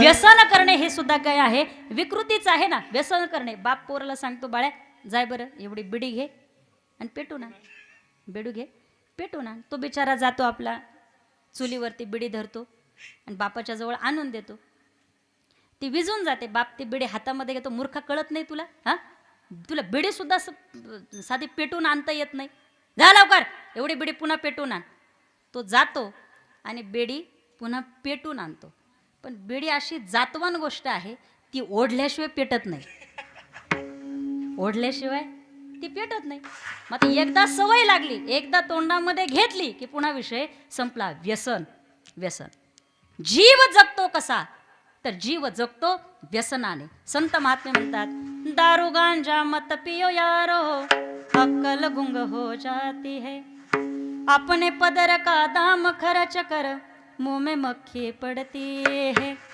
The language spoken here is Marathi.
व्यसन करणे हे सुद्धा काय आहे, विकृतीच आहे ना. व्यसन करणे, बाप पोराला सांगतो बाळ्या जाय बरं एवढी बिडी घे आणि पेटून आण, बेडू घे पेटून आण. तो बिचारा जातो आपला चुलीवरती बिडी धरतो आणि बापाच्या जवळ आणून देतो. ती विजून जाते. बाप ती बिडी हातामध्ये घेतो. मूर्ख कळत नाही तुला? हा, तुला बिडी सुद्धा साधी पेटून आणता येत नाही? जा लवकर एवढी बिडी पुन्हा पेटून आण. तो जातो आणि बेडी पुन्हा पेटून आणतो. पण बेडी अशी जातवान गोष्ट आहे, ती ओढल्याशिवाय पेटत नाही. ओढल्याशिवाय ती पेटत नाही. मग एकदा सवय लागली, एकदा तोंडामध्ये घेतली की पुन्हा विषय संपला. व्यसन. व्यसन. जीव जगतो कसा, तर जीव जगतो व्यसनाने. संत महात्मे म्हणतात, दारू गांजा मत पियो यारो, अक्कल गुंग हो जाती है. अपने पदर का दाम खर्च कर, मुंह में मक्खी पड़ती है.